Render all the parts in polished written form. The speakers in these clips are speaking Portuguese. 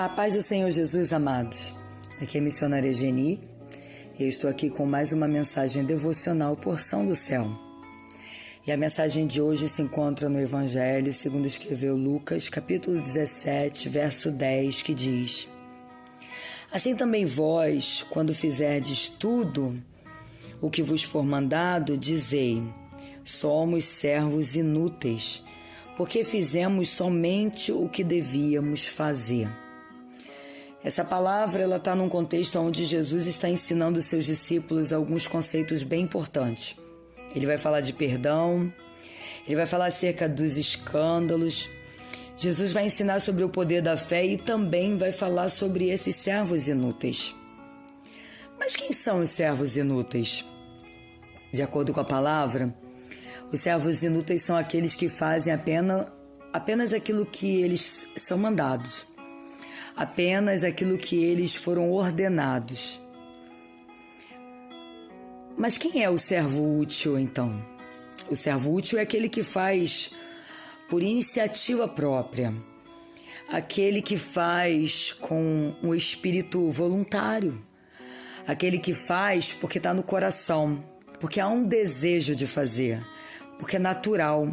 A paz do Senhor Jesus, amados. Aqui é a missionária Geni e eu estou aqui com mais uma mensagem devocional Porção do Céu. E a mensagem de hoje se encontra no Evangelho segundo escreveu Lucas, capítulo 17, verso 10, que diz: Assim também vós, quando fizerdes tudo o que vos for mandado, dizei: somos servos inúteis, porque fizemos somente o que devíamos fazer. Essa palavra ela está num contexto onde Jesus está ensinando os seus discípulos alguns conceitos bem importantes. Ele vai falar de perdão, ele vai falar acerca dos escândalos. Jesus vai ensinar sobre o poder da fé e também vai falar sobre esses servos inúteis. Mas quem são os servos inúteis? De acordo com a palavra, os servos inúteis são aqueles que fazem apenas aquilo que eles são mandados. Apenas aquilo que eles foram ordenados. Mas quem é o servo útil, então? O servo útil é aquele que faz por iniciativa própria, aquele que faz com um espírito voluntário, aquele que faz porque está no coração, porque há um desejo de fazer, porque é natural,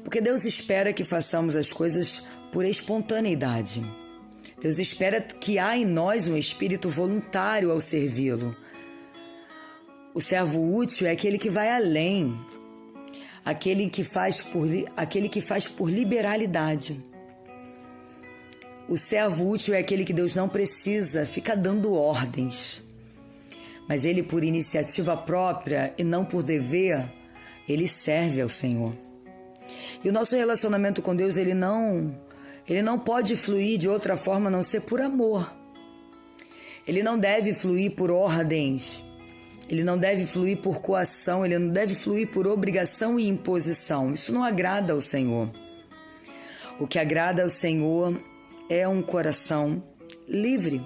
porque Deus espera que façamos as coisas por espontaneidade. Deus espera que há em nós um espírito voluntário ao servi-lo. O servo útil é aquele que vai além, aquele que faz por liberalidade. O servo útil é aquele que Deus não precisa ficar dando ordens, mas ele, por iniciativa própria e não por dever, ele serve ao Senhor. E o nosso relacionamento com Deus, ele não pode fluir de outra forma a não ser por amor. Ele não deve fluir por ordens. Ele não deve fluir por coação. Ele não deve fluir por obrigação e imposição. Isso não agrada ao Senhor. O que agrada ao Senhor é um coração livre.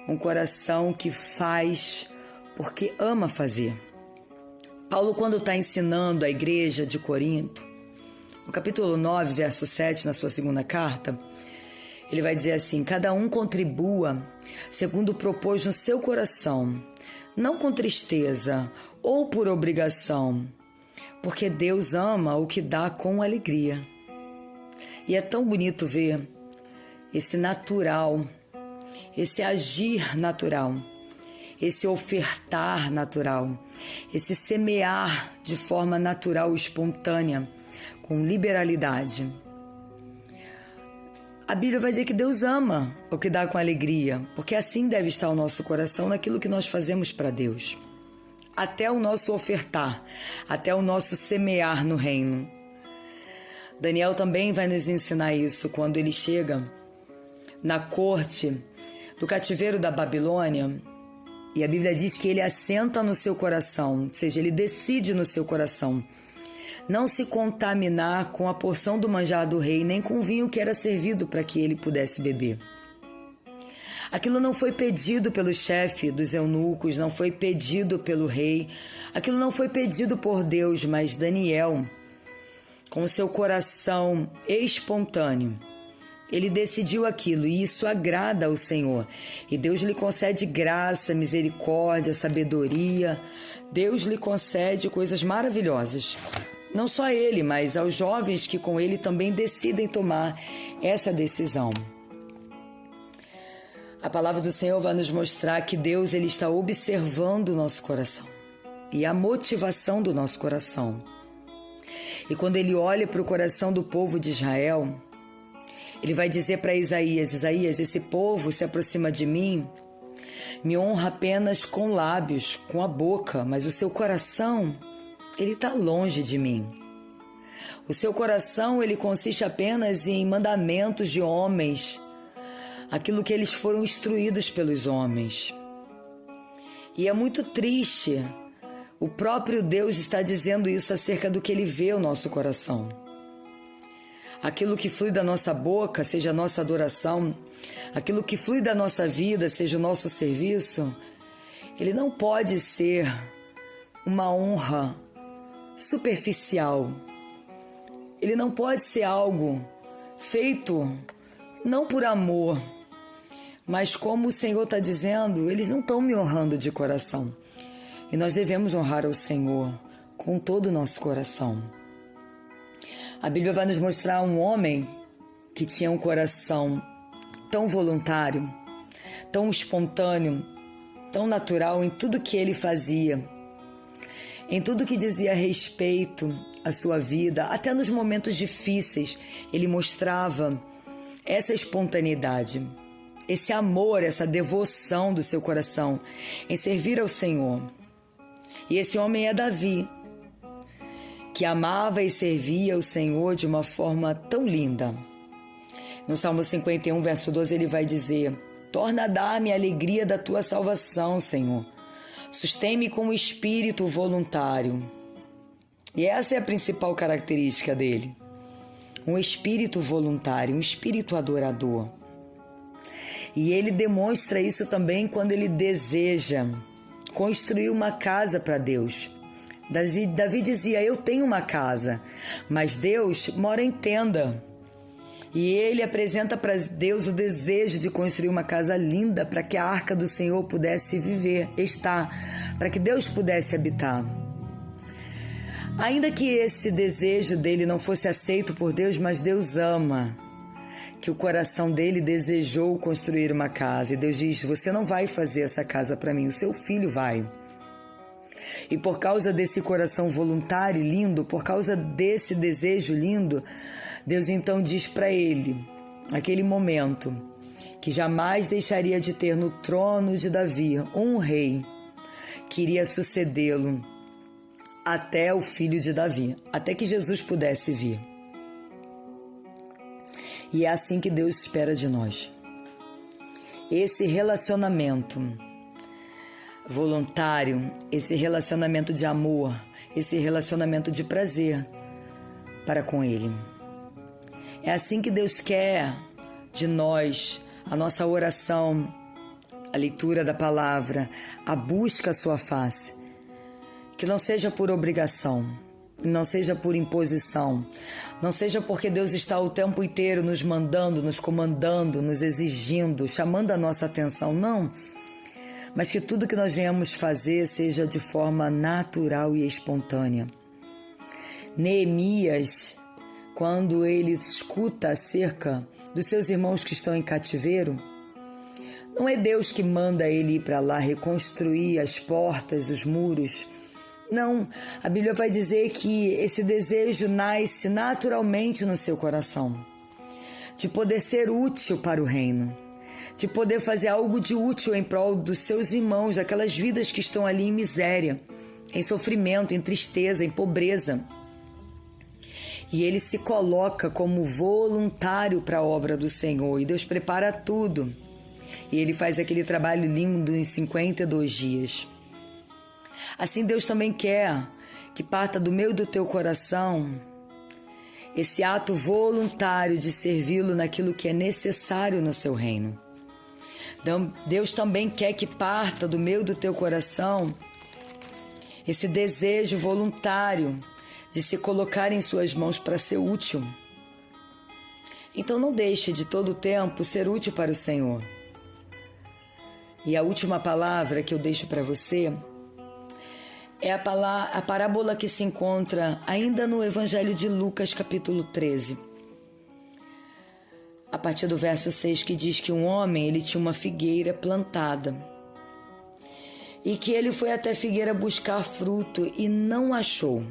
Um coração que faz porque ama fazer. Paulo, quando está ensinando a igreja de Corinto, no capítulo 9, verso 7, na sua segunda carta, ele vai dizer assim: cada um contribua segundo propôs no seu coração, não com tristeza ou por obrigação, porque Deus ama o que dá com alegria. E é tão bonito ver esse natural, esse agir natural, esse ofertar natural, esse semear de forma natural, espontânea, com liberalidade. A Bíblia vai dizer que Deus ama o que dá com alegria, porque assim deve estar o nosso coração naquilo que nós fazemos para Deus. Até o nosso ofertar, até o nosso semear no reino. Daniel também vai nos ensinar isso quando ele chega na corte do cativeiro da Babilônia, e a Bíblia diz que ele assenta no seu coração, ou seja, ele decide no seu coração não se contaminar com a porção do manjar do rei, nem com o vinho que era servido para que ele pudesse beber. Aquilo não foi pedido pelo chefe dos eunucos, não foi pedido pelo rei, aquilo não foi pedido por Deus, mas Daniel, com o seu coração espontâneo, ele decidiu aquilo e isso agrada ao Senhor. E Deus lhe concede graça, misericórdia, sabedoria. Deus lhe concede coisas maravilhosas. Não só ele, mas aos jovens que com ele também decidem tomar essa decisão. A palavra do Senhor vai nos mostrar que Deus ele está observando o nosso coração e a motivação do nosso coração. E quando ele olha para o coração do povo de Israel, ele vai dizer para Isaías: Isaías, esse povo se aproxima de mim, me honra apenas com lábios, com a boca, mas o seu coração, ele está longe de mim. O seu coração, ele consiste apenas em mandamentos de homens, aquilo que eles foram instruídos pelos homens. E é muito triste, o próprio Deus está dizendo isso acerca do que ele vê o nosso coração. Aquilo que flui da nossa boca, seja a nossa adoração, aquilo que flui da nossa vida, seja o nosso serviço, ele não pode ser uma honra superficial. Ele não pode ser algo feito não por amor, mas como o Senhor está dizendo, eles não estão me honrando de coração. E nós devemos honrar ao Senhor com todo o nosso coração. A Bíblia vai nos mostrar um homem que tinha um coração tão voluntário, tão espontâneo, tão natural em tudo que ele fazia, em tudo que dizia a respeito à sua vida, até nos momentos difíceis, ele mostrava essa espontaneidade, esse amor, essa devoção do seu coração em servir ao Senhor. E esse homem é Davi, que amava e servia o Senhor de uma forma tão linda. No Salmo 51, verso 12, ele vai dizer: torna a dar-me a alegria da tua salvação, Senhor. Sustém-me com o espírito voluntário. E essa é a principal característica dele. Um espírito voluntário, um espírito adorador. E ele demonstra isso também quando ele deseja construir uma casa para Deus. Davi dizia: eu tenho uma casa, mas Deus mora em tenda. E ele apresenta para Deus o desejo de construir uma casa linda para que a arca do Senhor pudesse estar, para que Deus pudesse habitar. Ainda que esse desejo dele não fosse aceito por Deus, mas Deus ama, que o coração dele desejou construir uma casa. E Deus diz: você não vai fazer essa casa para mim, o seu filho vai. E por causa desse coração voluntário e lindo, por causa desse desejo lindo, Deus então diz para ele, naquele momento, que jamais deixaria de ter no trono de Davi um rei que iria sucedê-lo até o filho de Davi, até que Jesus pudesse vir. E é assim que Deus espera de nós. Esse relacionamento voluntário, esse relacionamento de amor, esse relacionamento de prazer para com Ele. É assim que Deus quer de nós, a nossa oração, a leitura da palavra, a busca à sua face. Que não seja por obrigação, não seja por imposição, não seja porque Deus está o tempo inteiro nos mandando, nos comandando, nos exigindo, chamando a nossa atenção, não. Mas que tudo que nós venhamos fazer seja de forma natural e espontânea. Neemias, quando ele escuta acerca dos seus irmãos que estão em cativeiro, não é Deus que manda ele ir para lá reconstruir as portas, os muros. Não, a Bíblia vai dizer que esse desejo nasce naturalmente no seu coração, de poder ser útil para o reino, de poder fazer algo de útil em prol dos seus irmãos, daquelas vidas que estão ali em miséria, em sofrimento, em tristeza, em pobreza. E ele se coloca como voluntário para a obra do Senhor. E Deus prepara tudo. E ele faz aquele trabalho lindo em 52 dias. Assim Deus também quer que parta do meu e do teu coração esse ato voluntário de servi-lo naquilo que é necessário no seu reino. Deus também quer que parta do meu e do teu coração esse desejo voluntário de se colocar em suas mãos para ser útil. Então não deixe de todo o tempo ser útil para o Senhor. E a última palavra que eu deixo para você é a parábola que se encontra ainda no Evangelho de Lucas, capítulo 13. A partir do verso 6, que diz que um homem, ele tinha uma figueira plantada e que ele foi até a figueira buscar fruto e não achou.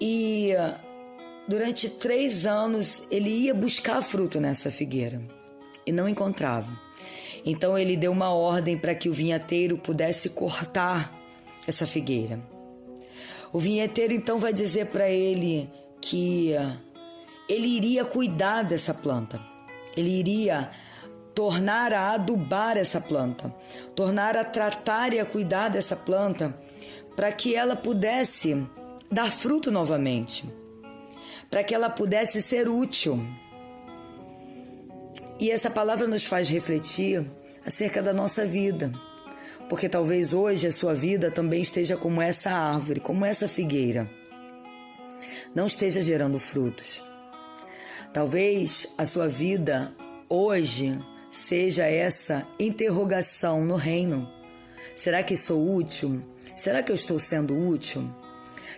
E durante 3 anos ele ia buscar fruto nessa figueira e não encontrava. Então ele deu uma ordem para que o vinhateiro pudesse cortar essa figueira. O vinhateiro então vai dizer para ele que ele iria cuidar dessa planta. Ele iria tornar a adubar essa planta, tornar a tratar e a cuidar dessa planta para que ela pudesse dar fruto novamente, para que ela pudesse ser útil. E essa palavra nos faz refletir acerca da nossa vida, porque talvez hoje a sua vida também esteja como essa árvore, como essa figueira, não esteja gerando frutos. Talvez a sua vida hoje seja essa interrogação no reino. Será que sou útil? Será que eu estou sendo útil?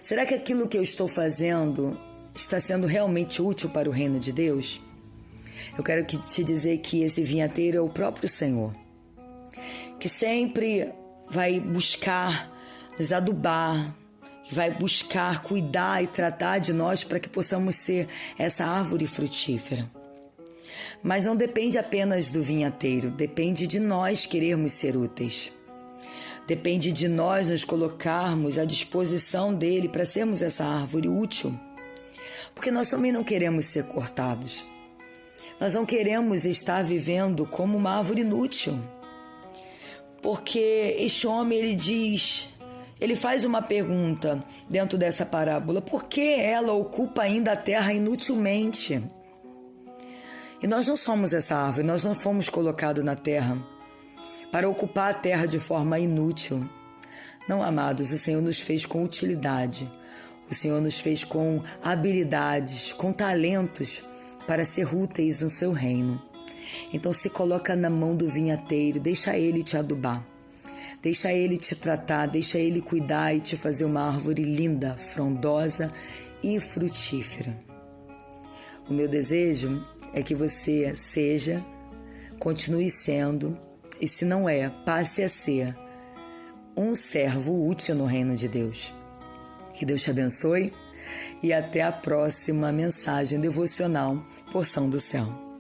Será que aquilo que eu estou fazendo está sendo realmente útil para o reino de Deus? Eu quero te dizer que esse vinhateiro é o próprio Senhor, que sempre vai buscar nos adubar, vai buscar cuidar e tratar de nós para que possamos ser essa árvore frutífera. Mas não depende apenas do vinhateiro, depende de nós querermos ser úteis. Depende de nós nos colocarmos à disposição dele para sermos essa árvore útil. Porque nós também não queremos ser cortados. Nós não queremos estar vivendo como uma árvore inútil. Porque este homem, ele faz uma pergunta dentro dessa parábola: por que ela ocupa ainda a terra inutilmente? E nós não somos essa árvore, nós não fomos colocados na terra para ocupar a terra de forma inútil. Não, amados, o Senhor nos fez com utilidade. O Senhor nos fez com habilidades, com talentos para ser úteis no seu reino. Então se coloca na mão do vinhateiro, deixa ele te adubar. Deixa ele te tratar, deixa ele cuidar e te fazer uma árvore linda, frondosa e frutífera. O meu desejo é que você seja, continue sendo, e se não é, passe a ser um servo útil no reino de Deus. Que Deus te abençoe e até a próxima mensagem devocional Porção do Céu.